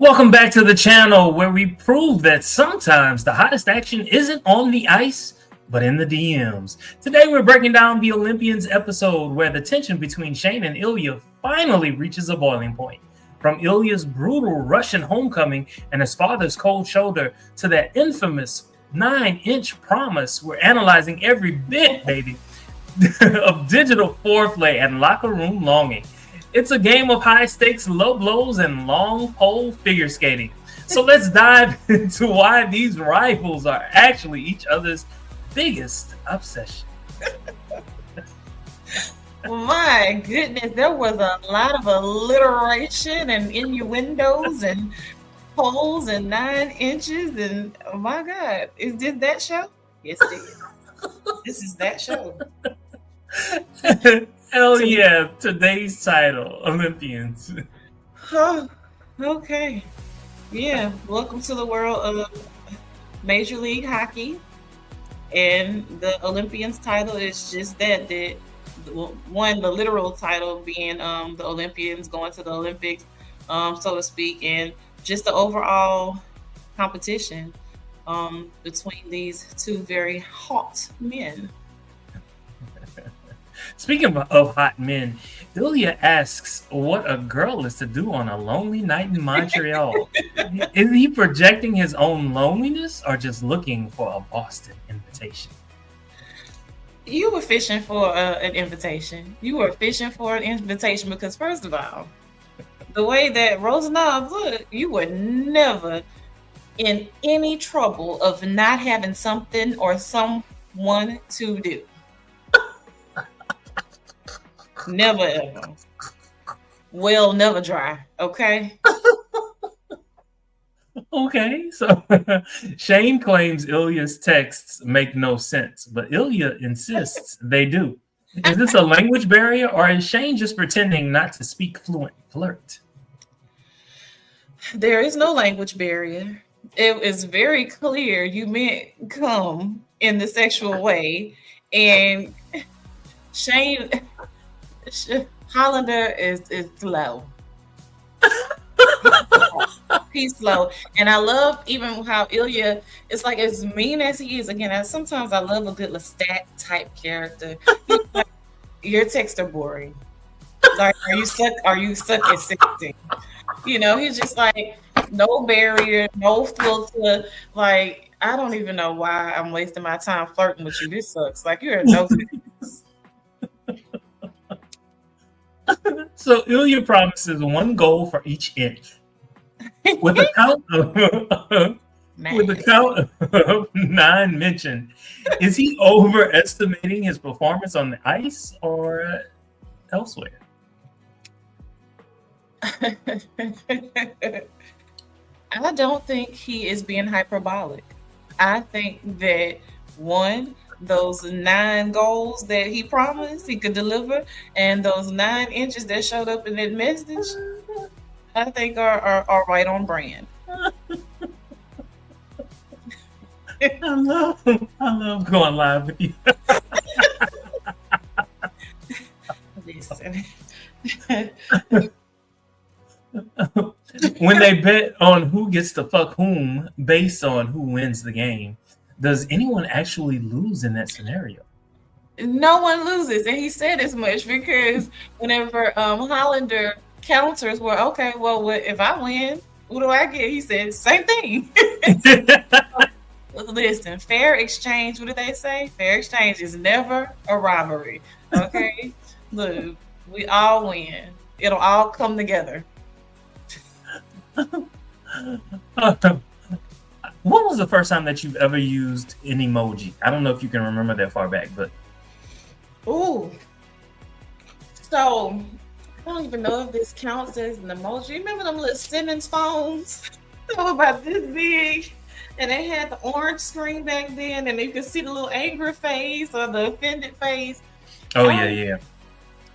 Welcome back to the channel where we prove that sometimes the hottest action isn't on the ice, but in the DMs. Today we're breaking down the Olympians episode where the tension between Shane and Ilya finally reaches a boiling point. From Ilya's brutal Russian homecoming and his father's cold shoulder to that infamous 9-inch promise, we're analyzing every bit, baby, of digital foreplay and locker room longing. It's a game of high stakes, low blows, and long pole figure skating. So let's dive into why these rivals are actually each other's biggest obsession. My goodness, there was a lot of alliteration and innuendos and poles and 9 inches and oh my God, is this that show? Yes, it is. This is that show. Hell yeah, today's title, Olympians. Oh, okay. Yeah, welcome to the world of Major League Hockey. And the Olympians title is just that the literal title being the Olympians going to the Olympics, so to speak, and just the overall competition between these two very hot men. Speaking of hot men, Ilya asks what a girl is to do on a lonely night in Montreal. Is he projecting his own loneliness or just looking for a Boston invitation? You were fishing for an invitation. You were fishing for an invitation because, first of all, the way that Rosanov looked, you were never in any trouble of not having something or someone to do. Never ever. Well, never dry. Okay. Okay, so Shane claims Ilya's texts make no sense, but Ilya insists they do. Is this a language barrier, or is Shane just pretending not to speak fluent flirt? There is no language barrier. It is very clear you meant come in the sexual way, and Shane Hollander is slow. He's slow, and I love even how Ilya is like as mean as he is. Again, sometimes I love a good Lestat type character. Like, your texts are boring. Like, are you stuck at 16? You know, he's just like no barrier, no filter. Like, I don't even know why I'm wasting my time flirting with you. This sucks. Like, you're a no. So Ilya promises one goal for each inch. With a count of 9 mentioned, is he overestimating his performance on the ice or elsewhere? I don't think he is being hyperbolic. I think that those 9 goals that he promised he could deliver, and those 9 inches that showed up in that message, I think are right on brand. I love going live with you. Listen. When they bet on who gets to fuck whom based on who wins the game, does anyone actually lose in that scenario? No one loses, and he said as much because whenever Hollander counters were okay, well, if I win, what do I get? He said same thing. Listen, fair exchange. What do they say? Fair exchange is never a robbery. Okay, look, we all win. It'll all come together. When was the first time that you've ever used an emoji? I don't know if you can remember that far back, but ooh, so I don't even know if this counts as an emoji. Remember them little Simmons phones? They were about this big, and they had the orange screen back then, and you could see the little angry face or the offended face. Oh yeah.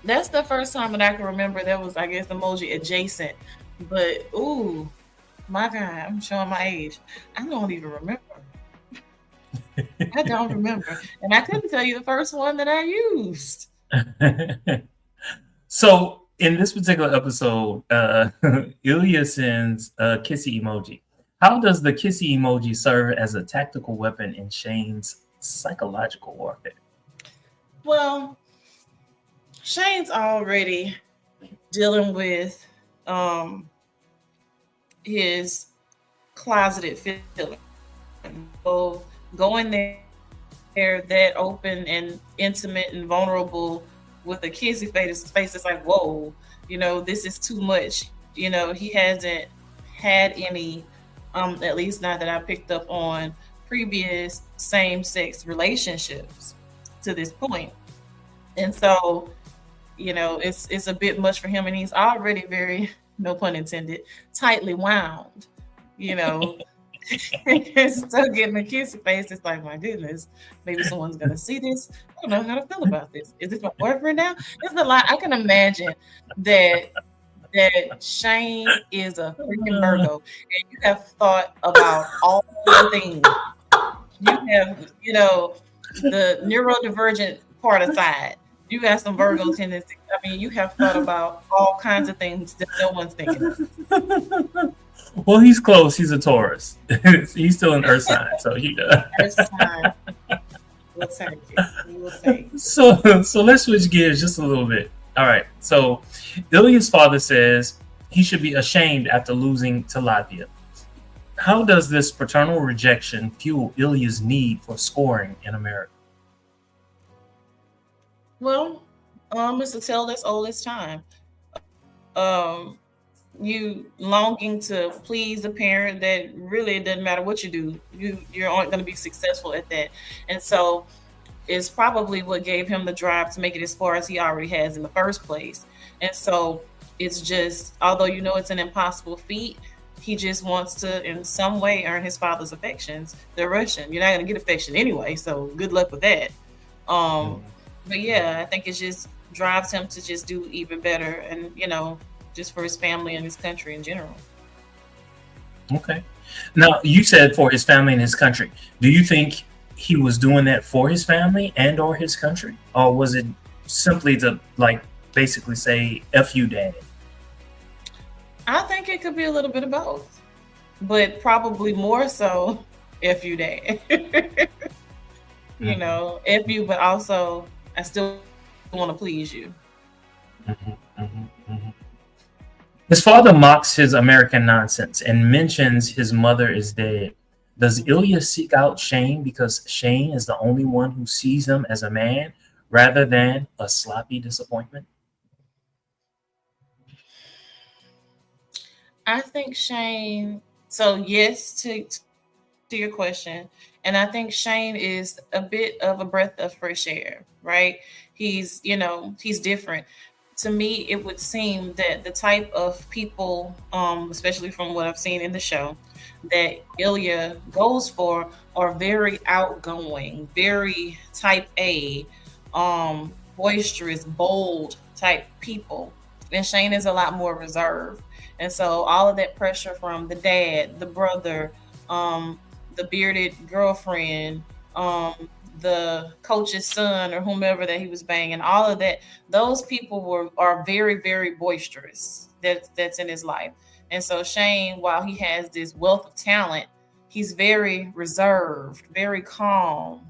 That's the first time that I can remember that was, I guess, emoji adjacent. But ooh, my God, I'm showing my age. I don't even remember. I don't remember, and I couldn't tell you the first one that I used. So In this particular episode, Ilya sends a kissy emoji. How does the kissy emoji serve as a tactical weapon in Shane's psychological warfare? Well, Shane's already dealing with his closeted feelings. So going there that open and intimate and vulnerable with a kissy face, it's like, whoa, this is too much. He hasn't had any, at least not that I picked up on previous same-sex relationships to this point. And so, it's a bit much for him, and he's already very, no pun intended, tightly wound, still getting a kissy face. It's like, my goodness, maybe someone's gonna see this. I don't know how to feel about this. Is this my boyfriend now? It's a lot. I can imagine that Shane is a freaking Virgo, and you have thought about all the things. You have, the neurodivergent part aside. You got some Virgo tendencies. I mean, you have thought about all kinds of things that no one's thinking of. Well, he's close. He's a Taurus. He's still an Earth sign, so he does. Earth sign. We'll take it. We will take it. So let's switch gears just a little bit. All right. So Ilya's father says he should be ashamed after losing to Latvia. How does this paternal rejection fuel Ilya's need for scoring in America? Well, it's a tale that's old as time. You longing to please a parent that really it doesn't matter what you do, you're not going to be successful at that. And so it's probably what gave him the drive to make it as far as he already has in the first place. And so it's just, although it's an impossible feat, he just wants to in some way earn his father's affections. They're Russian. You're not going to get affection anyway, so good luck with that. But yeah, I think it just drives him to just do even better, and just for his family and his country in general. Okay. Now, you said for his family and his country. Do you think he was doing that for his family and or his country? Or was it simply to basically say, F you, daddy? I think it could be a little bit of both, but probably more so F you, dad. F you, but also I still want to please you. His father mocks his American nonsense and mentions his mother is dead. Does Ilya seek out Shane because Shane is the only one who sees him as a man rather than a sloppy disappointment? I think Shane, so yes to your question, and I think Shane is a bit of a breath of fresh air, right? He's different. To me, it would seem that the type of people, especially from what I've seen in the show, that Ilya goes for are very outgoing, very type A, boisterous, bold type people. And Shane is a lot more reserved. And so all of that pressure from the dad, the brother, the bearded girlfriend, the coach's son or whomever that he was banging, all of that, those people are very, very boisterous. That's in his life. And so Shane, while he has this wealth of talent, he's very reserved, very calm,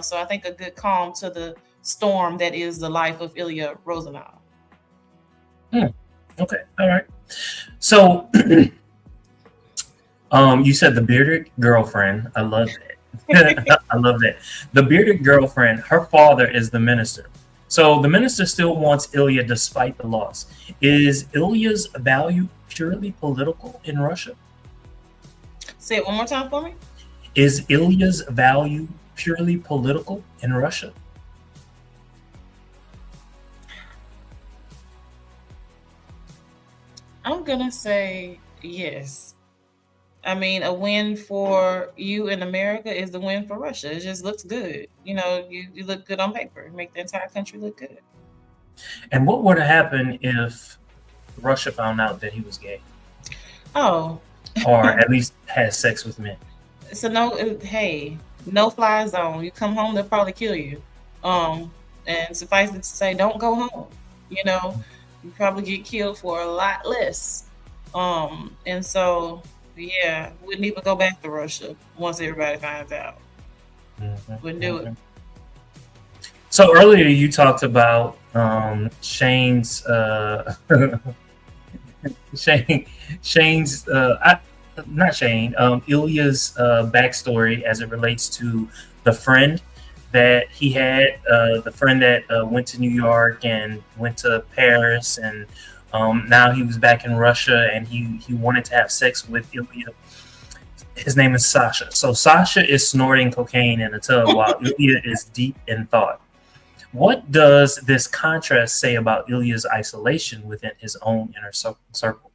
so I think a good calm to the storm that is the life of Ilya Rosanov. Okay. All right. So you said the bearded girlfriend. I love that. I love that. The bearded girlfriend, her father is the minister. So the minister still wants Ilya despite the loss. Is Ilya's value purely political in Russia? Say it one more time for me. Is Ilya's value purely political in Russia? I'm going to say yes. I mean, a win for you in America is the win for Russia. It just looks good. You look good on paper. Make the entire country look good. And what would have happened if Russia found out that he was gay? Oh. Or at least had sex with men? So no fly zone. You come home, they'll probably kill you. And suffice it to say, don't go home. You probably get killed for a lot less. And so yeah, wouldn't even go back to Russia once everybody finds out. Wouldn't do it. So earlier you talked about Shane's Shane's not Shane, Ilya's backstory as it relates to the friend that he had, the friend that went to New York and went to Paris, and now he was back in Russia, and he wanted to have sex with Ilya. His name is Sasha. So Sasha is snorting cocaine in a tub while Ilya is deep in thought. What does this contrast say about Ilya's isolation within his own inner circle?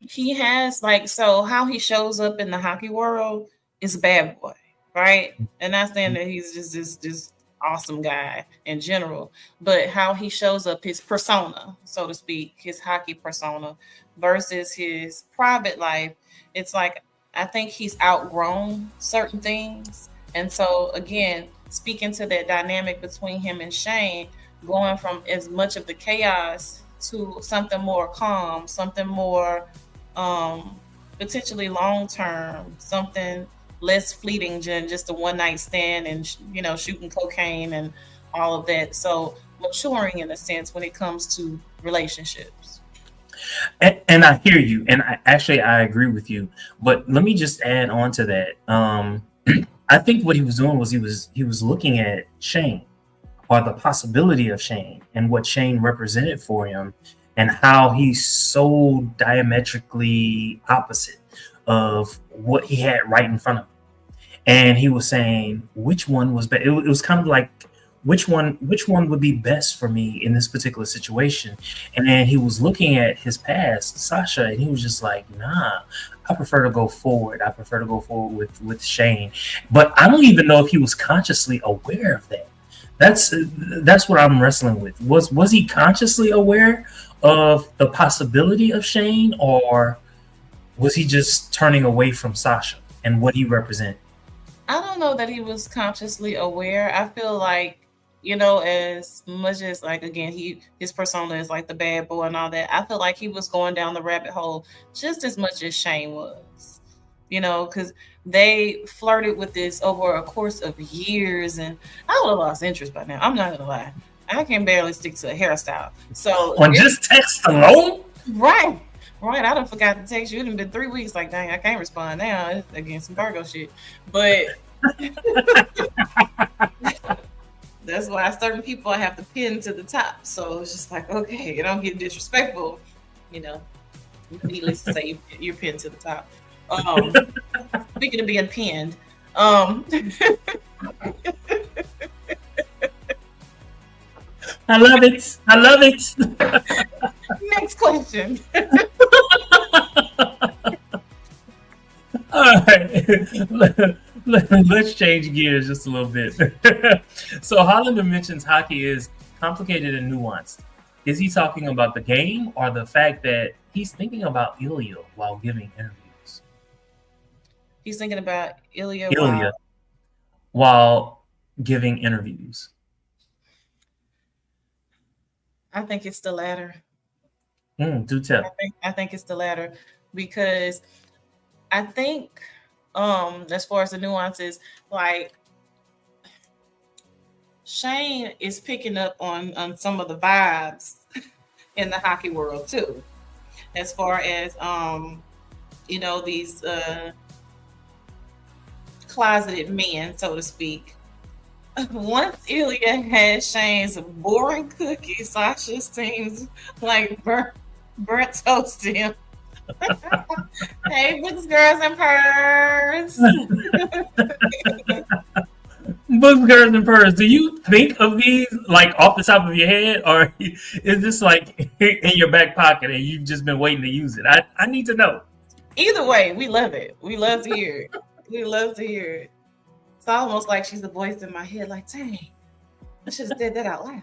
He has like, so how he shows up in the hockey world is a bad boy, right? And not saying that he's just this awesome guy in general, but how he shows up, his persona, so to speak, his hockey persona versus his private life, it's like, I think he's outgrown certain things. And so again, speaking to that dynamic between him and Shane, going from as much of the chaos to something more calm, something more potentially long term, something less fleeting than just a one night stand and shooting cocaine and all of that. So maturing in a sense when it comes to relationships. And I hear you, and I agree with you. But let me just add on to that. I think what he was doing was he was looking at Shane, or the possibility of Shane, and what Shane represented for him, and how he's so diametrically opposite of what he had right in front of him. And he was saying which one was better. It was kind of like which one would be best for me in this particular situation. And then he was looking at his past, Sasha, and he was just like, nah, I prefer to go forward. I prefer to go forward with Shane. But I don't even know if he was consciously aware of that. That's what I'm wrestling with. Was he consciously aware of the possibility of Shane, or was he just turning away from Sasha and what he represented? I don't know that he was consciously aware. I feel like, as much as like, again, his persona is like the bad boy and all that, I feel like he was going down the rabbit hole just as much as Shane was, because they flirted with this over a course of years, and I would have lost interest by now. I'm not gonna lie. I can barely stick to a hairstyle. So on just text alone? Right. I done forgot to text you. It done been 3 weeks. Like, dang, I can't respond now. It's against some Virgo shit. But that's why certain people I have to pin to the top. So it's just like, okay, you don't get disrespectful. Needless to say, you're pinned to the top. Speaking of being pinned, I love it. Next question. All right. Let's change gears just a little bit. So Hollander mentions hockey is complicated and nuanced. Is he talking about the game or the fact that he's thinking about Ilya while giving interviews? He's thinking about Ilya while giving interviews. I think it's the latter. Do tell. I think it's the latter, because I think as far as the nuances, like Shane is picking up on some of the vibes in the hockey world too, as far as these closeted men, so to speak. Once Ilya had Shane's boring cookie, Sasha seems like burnt toast to him. Hey, books, girls, and purrs. Books, girls, and purrs. Do you think of these like off the top of your head, or is this like in your back pocket and you've just been waiting to use it? I need to know. Either way, we love it. We love to hear it. We love to hear it. It's almost like she's the voice in my head, like, dang, I should have said that out loud.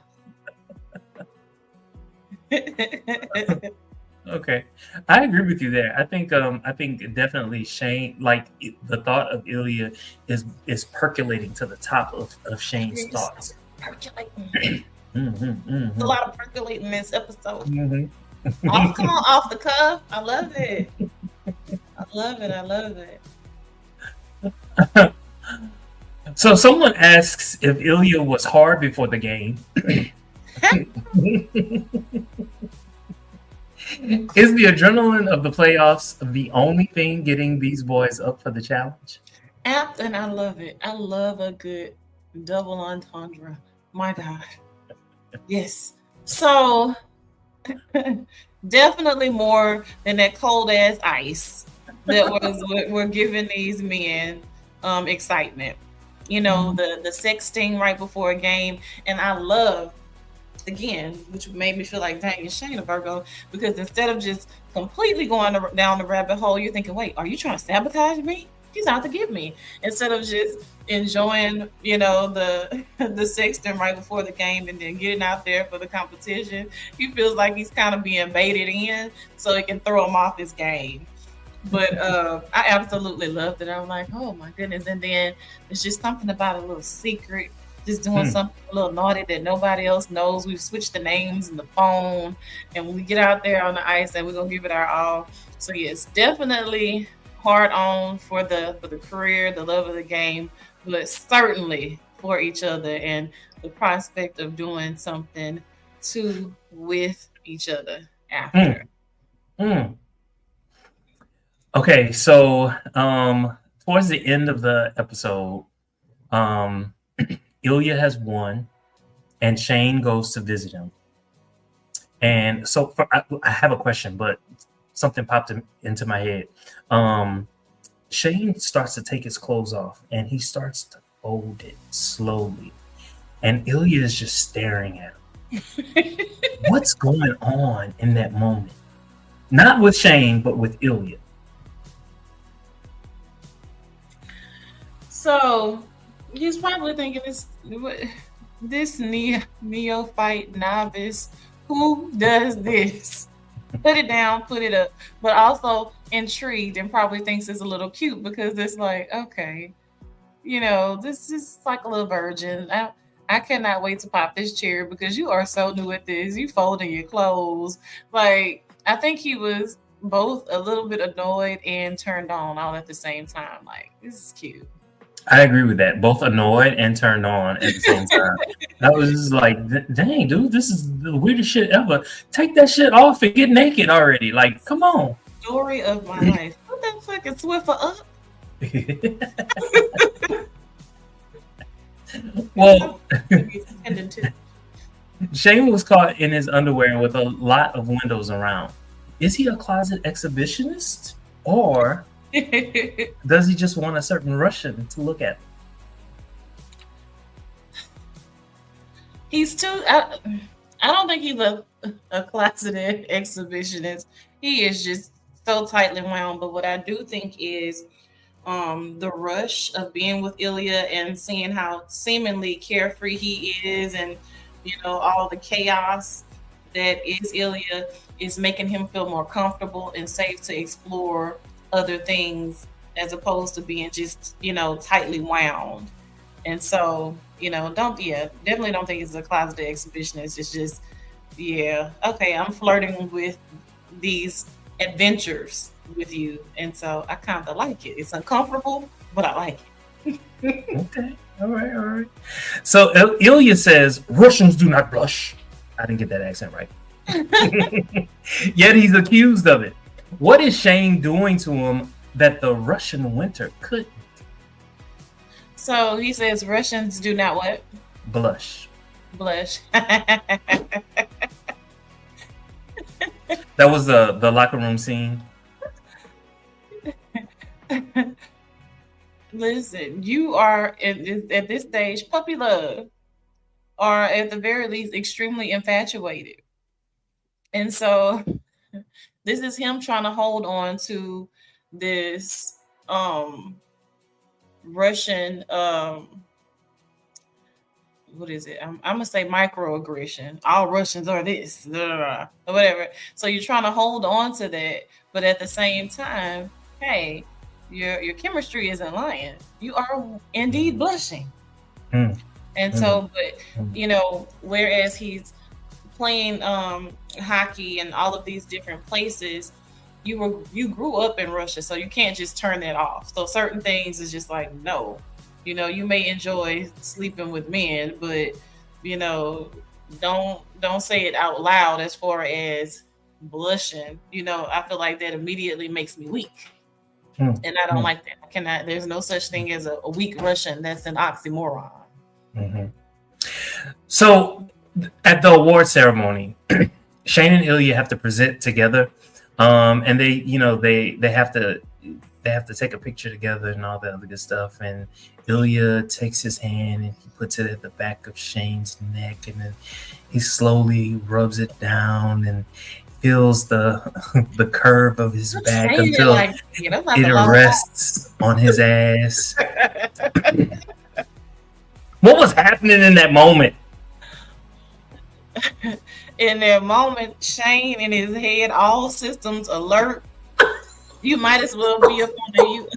Okay, I agree with you there. I think definitely Shane, like the thought of Ilya is percolating to the top of Shane's thoughts. Percolating. It's a lot of percolating in this episode. Mm-hmm. Come on, off the cuff. I love it. I love it. I love it. So someone asks if Ilya was hard before the game. Is the adrenaline of the playoffs the only thing getting these boys up for the challenge? Apt, and I love it. I love a good double entendre. My God. Yes. So definitely more than that cold ass ice that we're giving these men excitement. You know, the sexting right before a game. And I love, again, which made me feel like, dang, it's Shane a Virgo, because instead of just completely going down the rabbit hole, you're thinking, wait, are you trying to sabotage me? He's out to get me. Instead of just enjoying, you know, the sexting right before the game and then getting out there for the competition, he feels like he's kind of being baited in so it can throw him off his game. But I absolutely loved it. I was like, oh my goodness. And then it's just something about a little secret, just doing something a little naughty that nobody else knows. We've switched the names and the phone, and when we get out there on the ice, and we're gonna give it our all. So yes, definitely hard on for the career, the love of the game, but certainly for each other and the prospect of doing something with each other after. Okay, so towards the end of the episode, Ilya has won, and Shane goes to visit him. And so I have a question, but something popped into my head. Shane starts to take his clothes off, and he starts to fold it slowly. And Ilya is just staring at him. What's going on in that moment? Not with Shane, but with Ilya. So he's probably thinking this neophyte novice, who does this? Put it down, put it up, but also intrigued and probably thinks it's a little cute because it's like, okay, you know, this is like a little virgin. I cannot wait to pop this cherry because you are so new at this. You folding your clothes. Like, I think he was both a little bit annoyed and turned on all at the same time. Like, this is cute. I agree with that. Both annoyed and turned on at the same time. That was just like, dang, dude, this is the weirdest shit ever. Take that shit off and get naked already. Like, come on. Story of my life. Put that fucking Swiffer up. Well, Shane was caught in his underwear with a lot of windows around. Is he a closet exhibitionist? Or does he just want a certain Russian to look at? He's too. I don't think he's a closeted exhibitionist. He is just so tightly wound. But what I do think is the rush of being with Ilya and seeing how seemingly carefree he is, and you know all the chaos that is Ilya, is making him feel more comfortable and safe to explore other things as opposed to being just, you know, tightly wound. And so, you know, definitely don't think it's a closeted exhibitionist. It's just, yeah, okay, I'm flirting with these adventures with you. And so I kind of like it. It's uncomfortable, but I like it. Okay. All right. So Ilya says, Russians do not blush. I didn't get that accent right. Yet he's accused of it. What is Shane doing to him that the Russian winter couldn't? So he says Russians do not what? Blush. That was the locker room scene. Listen, you are at this stage, puppy love, or at the very least extremely infatuated. And so this is him trying to hold on to this Russian what is it? I'm gonna say microaggression. All Russians are this, or whatever. So you're trying to hold on to that, but at the same time, hey, your chemistry isn't lying. You are indeed blushing. And And so, but whereas he's playing hockey and all of these different places, you grew up in Russia, so you can't just turn that off. So certain things is just like, no, you may enjoy sleeping with men, but don't say it out loud as far as blushing. I feel like that immediately makes me weak. And I don't like that. There's no such thing as a weak Russian. That's an oxymoron. So at the award ceremony, Shane and Ilya have to present together. And they have to take a picture together and all that other good stuff. And Ilya takes his hand and he puts it at the back of Shane's neck, and then he slowly rubs it down and feels the curve of his back until it rests on his ass. What was happening in that moment? In that moment, Shane in his head, all systems alert. You might as well be up on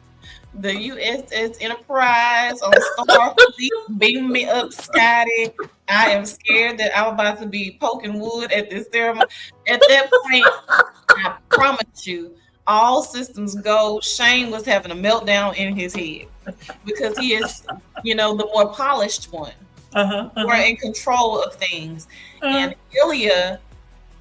the USS Enterprise on Starfleet. Beam me up, Scotty. I am scared that I'm about to be poking wood at this ceremony. At that point, I promise you, all systems go. Shane was having a meltdown in his head because he is, the more polished one. More in control of things. And Ilya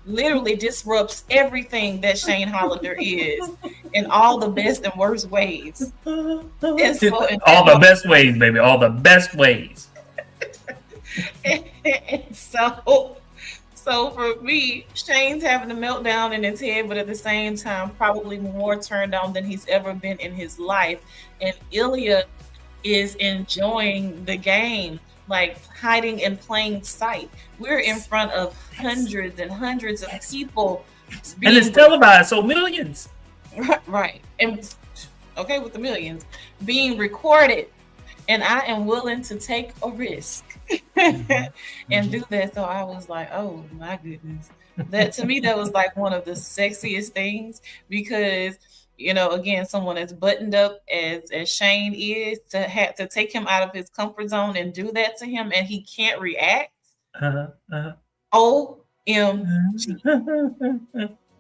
literally disrupts everything that Shane Hollander is in all the best and worst ways. All the best ways, baby. All the best ways. And so for me, Shane's having a meltdown in his head, but at the same time, probably more turned on than he's ever been in his life. And Ilya is enjoying the game, like hiding in plain sight. We're in front of hundreds and hundreds of people. And it's televised, so millions. Right. And okay, with the millions being recorded. And I am willing to take a risk and do that. So I was like, oh my goodness. That to me, that was like one of the sexiest things, because again, someone as buttoned up as Shane is, to have to take him out of his comfort zone and do that to him, and he can't react. OMG.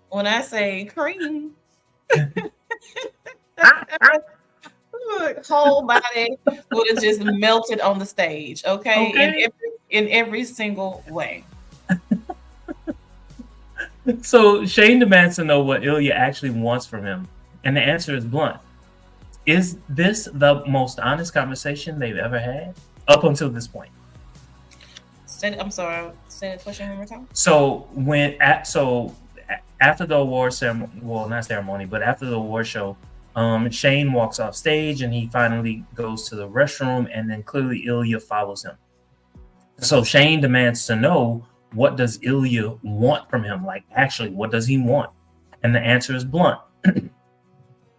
When I say cream, whole body would have just melted on the stage. Okay? In every single way. So Shane demands to know what Ilya actually wants from him. And the answer is blunt. Is this the most honest conversation they've ever had up until this point? I'm sorry. Say the question one more time. So after the award ceremony, well, not ceremony, but after the award show, Shane walks off stage and he finally goes to the restroom, and then clearly Ilya follows him. So Shane demands to know, what does Ilya want from him? Like, actually, what does he want? And the answer is blunt.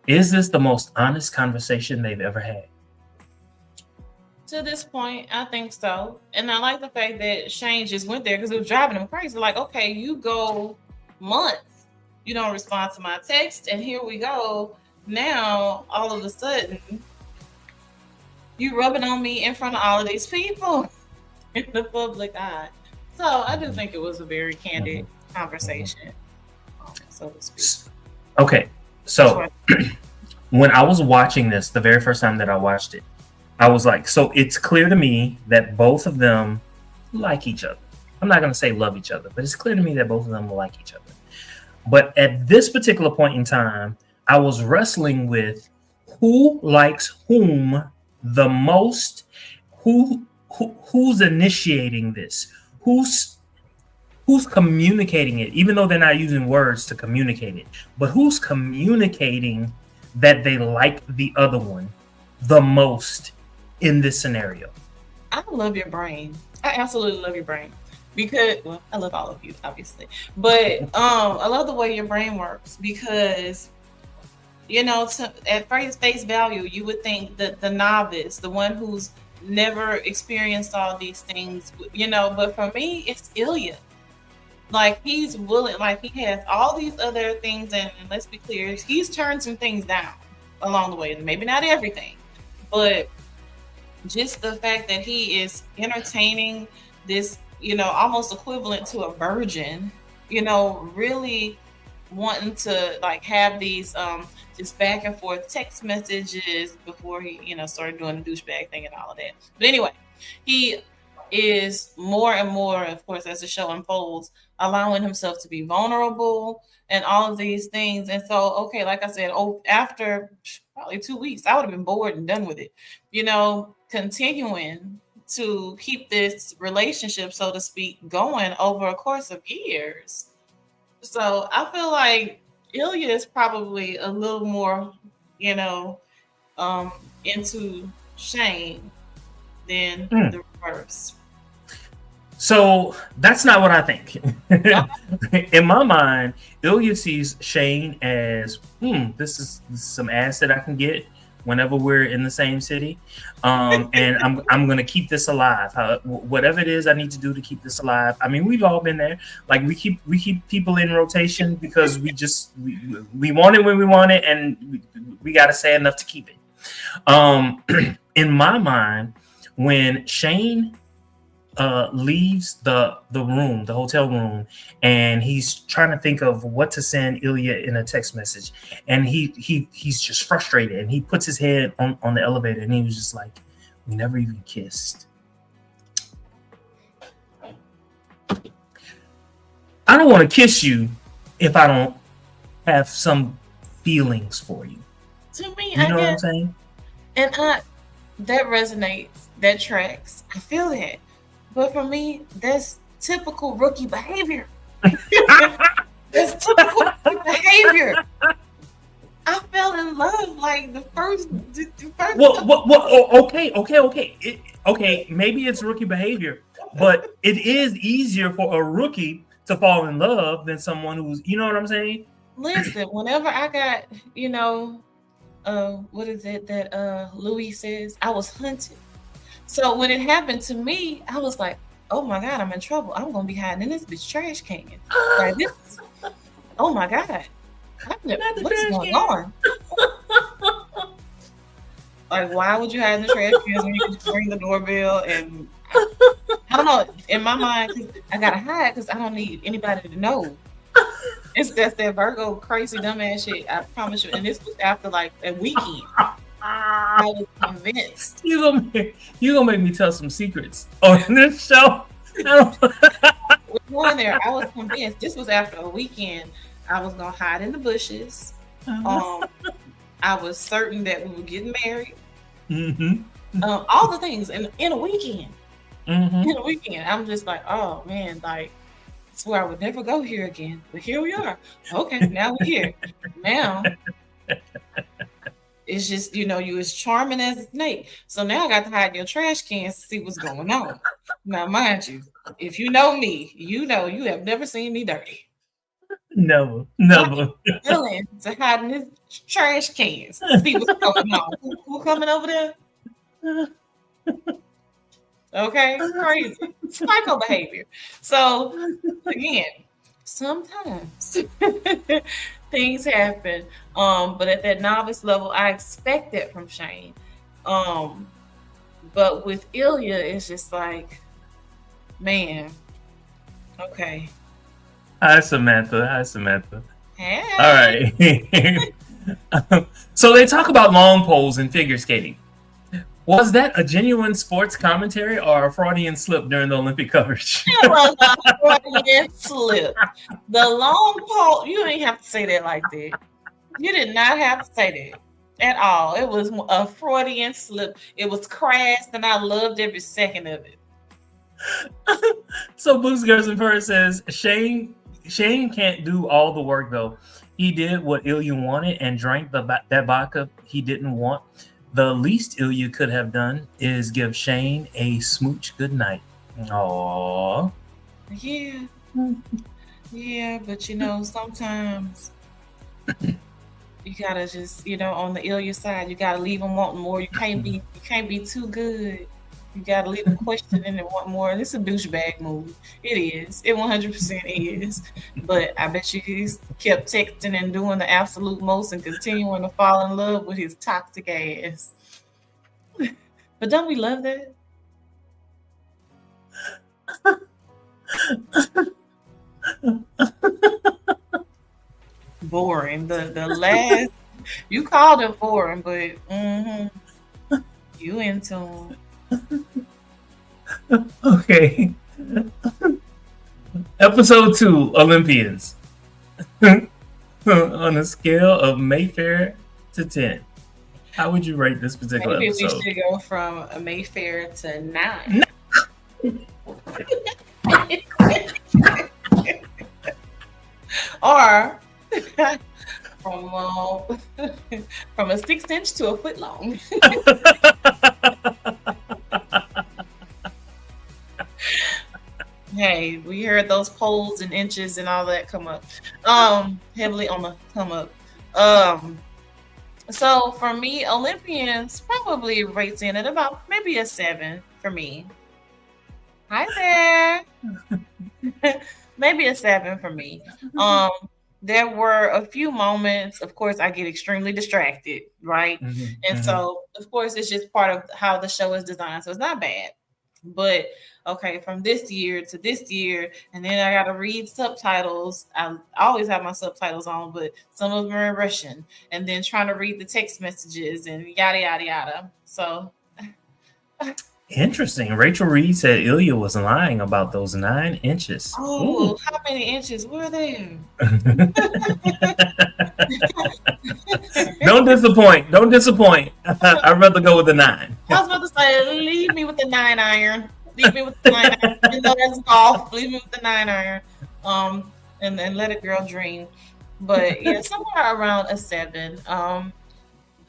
Is this the most honest conversation they've ever had? To this point, I think so. And I like the fact that Shane just went there because it was driving him crazy. Like, okay, you go months, you don't respond to my text, and here we go. Now, all of a sudden, you rubbing on me in front of all of these people in the public eye. So I do think it was a very candid conversation, so to speak. Okay. So when I was watching this, the very first time that I watched it, I was like, so it's clear to me that both of them like each other. I'm not going to say love each other, but it's clear to me that both of them like each other. But at this particular point in time, I was wrestling with who likes whom the most, who's initiating this, who's communicating it, even though they're not using words to communicate it, but who's communicating that they like the other one the most in this scenario. I love your brain. I absolutely love your brain, because, well, I love all of you, obviously, but I love the way your brain works, because at face value, you would think that the novice, the one who's never experienced all these things, but for me, it's Ilya. Like, he's willing, like, he has all these other things, and let's be clear, he's turned some things down along the way, maybe not everything, but just the fact that he is entertaining this, almost equivalent to a virgin, really wanting to like have these just back and forth text messages before he, started doing the douchebag thing and all of that. But anyway, he is more and more, of course, as the show unfolds, allowing himself to be vulnerable and all of these things. And so, okay, like I said, after probably 2 weeks, I would have been bored and done with it. Continuing to keep this relationship, so to speak, going over a course of years. So I feel like Ilya is probably a little more, into Shane than the reverse. So that's not what I think. In my mind, Ilya sees Shane as, this is some ass that I can get whenever we're in the same city, and I'm gonna keep this alive. Whatever it is I need to do to keep this alive. I mean, we've all been there. Like we keep people in rotation because we want it when we want it, and we gotta say enough to keep it. In my mind, when Shane leaves the room, the hotel room, and he's trying to think of what to send Ilya in a text message, and he's just frustrated, and he puts his head on the elevator, and he was just like, "We never even kissed." I don't want to kiss you if I don't have some feelings for you. To me, you know what I'm saying? And that resonates, that tracks. I feel that. But for me, that's typical rookie behavior. That's typical rookie behavior. I fell in love like the first. Okay. Maybe it's rookie behavior, but it is easier for a rookie to fall in love than someone who's, you know what I'm saying? Listen, whenever I got, what is it that Louis says? I was hunted. So when it happened to me, I was like, oh my God, I'm in trouble. I'm going to be hiding in this bitch trash can. Like this, oh my God. What is going on? Like, why would you hide in the trash cans when you can just ring the doorbell? And I don't know. In my mind, I got to hide because I don't need anybody to know. It's just that Virgo crazy dumbass shit. I promise you. And this was after like a weekend. I was convinced. You gonna make me tell some secrets on this show. We're going there. I was convinced. This was after a weekend. I was gonna hide in the bushes. I was certain that we were getting married. All the things in a weekend. In a weekend, I'm just like, oh man, like I swear I would never go here again. But here we are. Okay, now we're here. Now. It's just, you was charming as a snake. So now I got to hide in your trash cans to see what's going on. Now, mind you, if you know me, you know you have never seen me dirty. Never. Willing to hide in his trash cans to see what's going on. Who coming over there? Okay, crazy. Psycho behavior. So, again, sometimes things happen, but at that novice level, I expect that from Shane. But with Ilya, it's just like, man, okay. Hi, Samantha. Hey. All right. So they talk about long poles in figure skating. Was that a genuine sports commentary or a Freudian slip during the Olympic coverage? It was a Freudian slip. The long pole, you didn't have to say that like that. You did not have to say that at all. It was a Freudian slip. It was crass, and I loved every second of it. So Boots Girls and Fur says, Shane can't do all the work, though. He did what Ilya wanted and drank that vodka he didn't want. The least Ilya could have done is give Shane a smooch goodnight. Aww. Yeah. Yeah, but sometimes you gotta just, on the Ilya side, you gotta leave them wanting more. You can't be too good. You gotta leave them questioning and want more. It's a douchebag move. It is. It 100% is. But I bet you he's kept texting and doing the absolute most and continuing to fall in love with his toxic ass. But don't we love that? Boring. The last you called it boring, but you into Okay. Episode 2, Olympians. On a scale of Mayfair to 10, how would you rate this particular maybe episode? we should go from a Mayfair to 9. Or from a 6-inch to a foot long. Hey, we heard those poles and inches and all that come up. Heavily on the come up. So for me, Olympians probably rates in at about maybe a 7 for me. Hi there. Maybe a 7 for me. There were a few moments, of course, I get extremely distracted, right? And so, of course, it's just part of how the show is designed. So it's not bad. But okay, from this year to this year, and then I got to read subtitles. I always have my subtitles on, but some of them are in Russian, and then trying to read the text messages and yada, yada, yada. So Interesting. Rachel Reed said Ilya was lying about those 9 inches. oh, how many inches were there? Don't disappoint. Don't disappoint. I'd rather go with the 9. I was about to say, leave me with the 9 iron. Leave me with the 9 iron. Even though that's golf, leave me with the 9 iron. And then let a girl dream. But yeah, somewhere around a 7.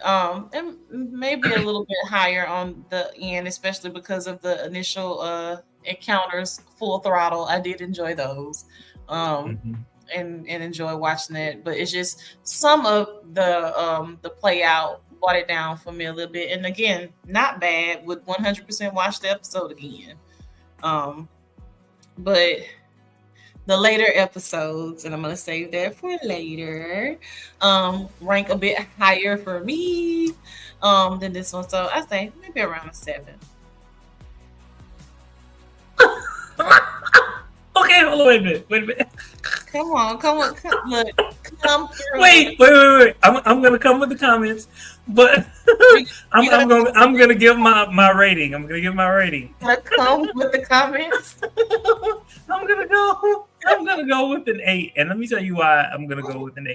And maybe a little bit higher on the end, especially because of the initial encounters, full throttle. I did enjoy those. And enjoy watching that, but it's just some of the play out brought it down for me a little bit. And again, not bad. Would 100% watch the episode again. But the later episodes, and I'm gonna save that for later, rank a bit higher for me than this one. So I say maybe around a 7. Okay, hold on, wait a minute. Come on, look, come through. Wait. I'm gonna come with the comments, but I'm gonna give my rating. I'm gonna give my rating. Come with the comments. I'm gonna go with an 8, and let me tell you why I'm gonna go with an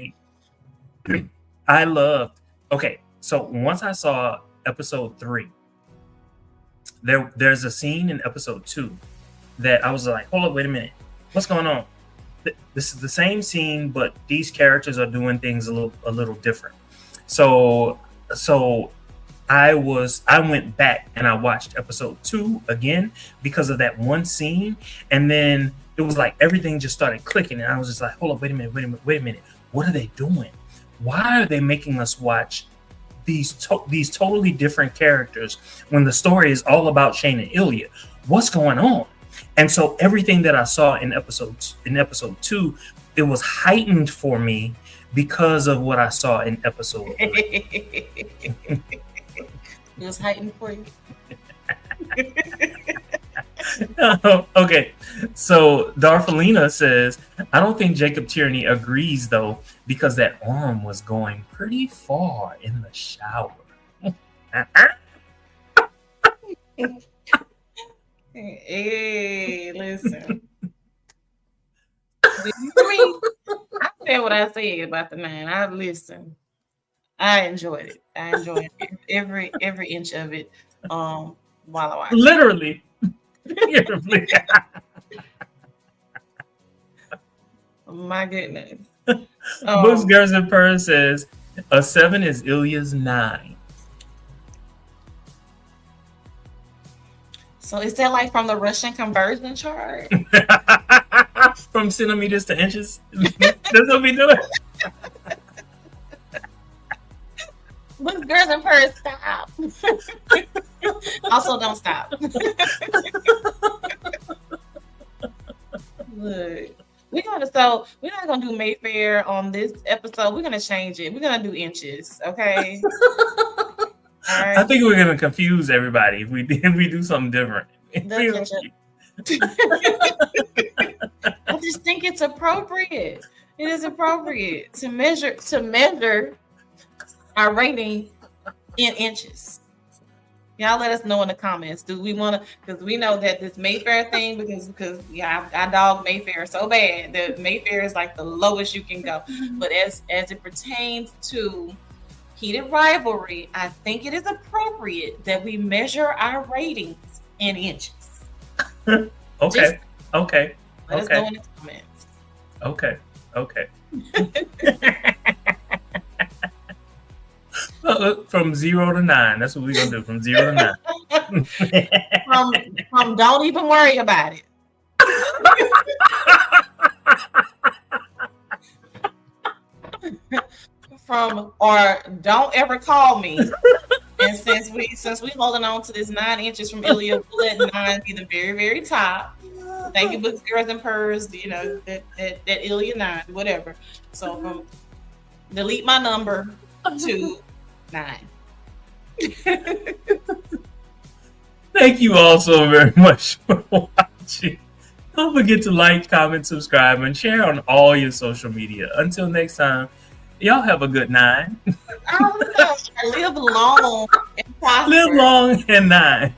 8. I loved. Okay, so once I saw episode 3, there's a scene in episode 2 that I was like, hold up, wait a minute, what's going on? This is the same scene, but these characters are doing things a little different. So I went back and I watched episode 2 again because of that one scene, and then it was like everything just started clicking, and I was just like, hold up, wait a minute, what are they doing? Why are they making us watch these totally different characters when the story is all about Shane and Ilya? What's going on? And so everything that I saw in episode 2, it was heightened for me because of what I saw in episode 3. It was heightened for you. Okay, so Darfalina says, I don't think Jacob Tierney agrees though, because that arm was going pretty far in the shower. Hey, listen. I said what I said about the 9. I enjoyed it. I enjoyed every inch of it. While I watched. Literally. My goodness. Books Gerson Purr says a 7 is Ilya's 9. So is that like from the Russian conversion chart? From centimeters to inches? That's what we do. Books Gerson Purr, stop. Also, don't stop. Look, we're not gonna do Mayfair on this episode. We're gonna change it. We're gonna do inches, okay? All I right. think we're gonna confuse everybody if we do something different. The I just think it's appropriate. It is appropriate to measure our rating in inches. Y'all let us know in the comments. Do we want to? Because we know that this Mayfair thing, because yeah, I dog Mayfair so bad that Mayfair is like the lowest you can go. But as it pertains to heated rivalry, I think it is appropriate that we measure our ratings in inches. Okay. Okay. Let us know in the comments. Okay. From 0 to 9. That's what we're gonna do. From 0 to 9. from don't even worry about it. From or don't ever call me. And since we holding on to this 9 inches from Ilya, we'll let 9 be the very, very top. Thank you, Books, Girls, and Purrs. You know that Ilya 9, whatever. So from delete my number to 9. Thank you all so very much for watching. Don't forget to like, comment, subscribe, and share on all your social media. Until next time, y'all have a good 9. Live long and prosper. Live long and 9.